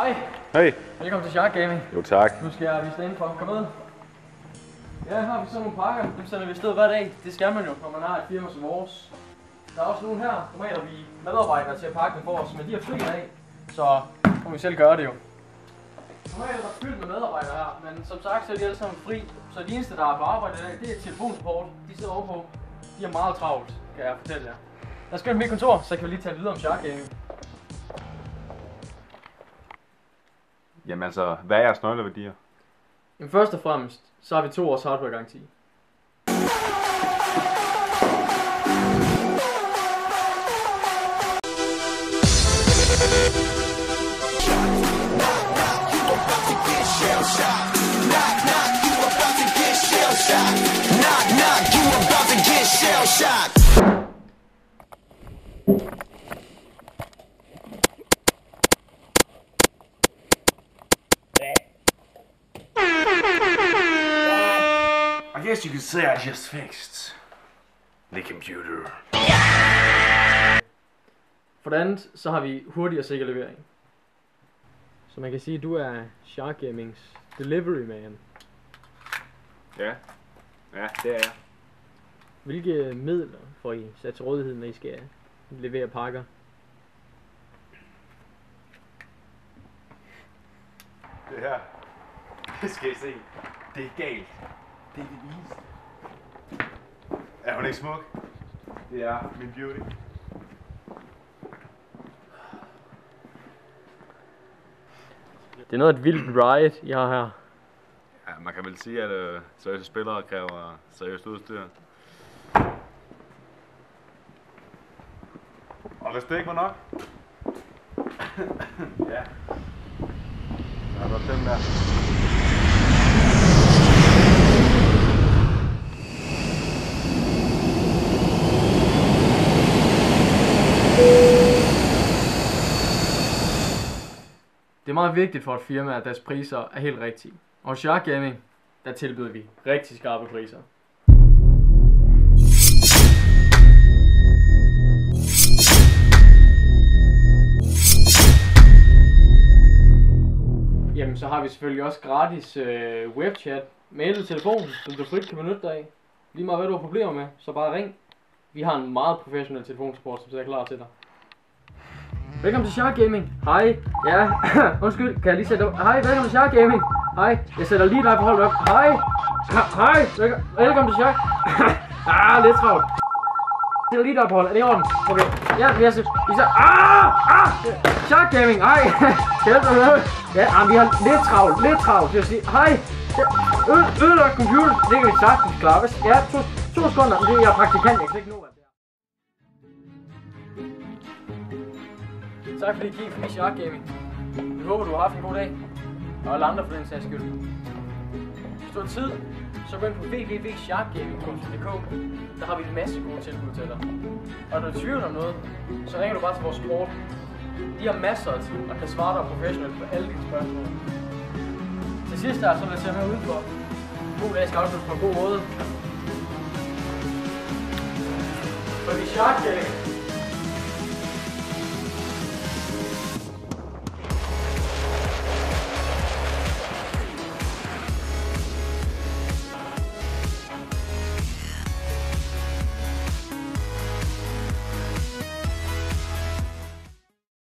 Hej. Hej. Velkommen til Shark Gaming. Jo tak. Nu skal jeg vise dig indenfor. Kom med. Ja, her har vi sådan nogle pakker. Dem sender vi afsted hver dag. Det skal man jo, når man har et firma som vores. Der er også nogle her. Normalt er vi medarbejdere til at pakke dem for os, men de har fri i dag. Så må vi selv gøre det jo. Normalt er der fyldt med medarbejdere her, men som sagt så er de alle sammen fri. Så de eneste der er på arbejde i dag, det er telefonsupport. De sidder over på. De er meget travlt, kan jeg fortælle jer. Lad os gå ind på mit kontor, så kan vi lige tale videre om Shark Gaming. Jamen altså, hvad er jeres nøgleværdier? Jamen først og fremmest, så har vi 2 års hardware-garanti. I guess you could say I just fixed the computer. For det andet, så har vi hurtig og sikker levering. Så man kan sige, at du er Shark Gamings delivery man. Ja, det er jeg. Hvilke midler får I sat til rådighed, når I skal levere pakker? Det her, det skal I se. Det er galt. Det er det vildeste. Er hun ikke smuk? Det er min beauty. Det er noget af et vildt ride, I har her. Ja, man kan vel sige, at seriøse spillere kræver seriøst udstyr. Og hvis det ikke var nok... ja. Der er godt dem der. Det er meget vigtigt for et firma, at deres priser er helt rigtige. Og hos Shark Gaming, der tilbyder vi rigtig skarpe priser. Jamen så har vi selvfølgelig også gratis webchat, mail og telefon, som du frit kan benytte dig af. Lige meget hvad du har problemer med, så bare ring. Vi har en meget professionel telefonsupport, som er klar til dig. Velkommen til Shark Gaming. Hej. Ja, undskyld, kan jeg lige sætte op? Hej, velkommen til Shark Gaming. Hej, jeg sætter lige dig på holdet op. Hej. Hej, velkommen til Shark. Lidt travlt. Jeg sætter lige dig på holdet, er det i orden? Okay, ja, vi har set. Shark Gaming, hej. Ja, vi har lidt travlt, vil jeg sige. Hej. Ødelagt computer, det kan vi sagtens klare. Ja, to sekunder, det er jeg praktikant, jeg kan ikke nå hvad det er. Tak fordi I kiggede forbi Shark Gaming. Vi håber, du har haft en god dag. Og alle andre for den sags skyld. Hvis du har tid, så gå ind på www.sharkgaming.dk. Der har vi en masse gode tilbud til dig. Og når du er i tvivl om noget, så ringer du bare til vores support. De har masser af tid og kan svare dig professionelt på alle dine spørgsmål. Til sidst der, så vil jeg se her udenfor. God dag skal afsluttes på en god måde. For vi er Shark Gaming.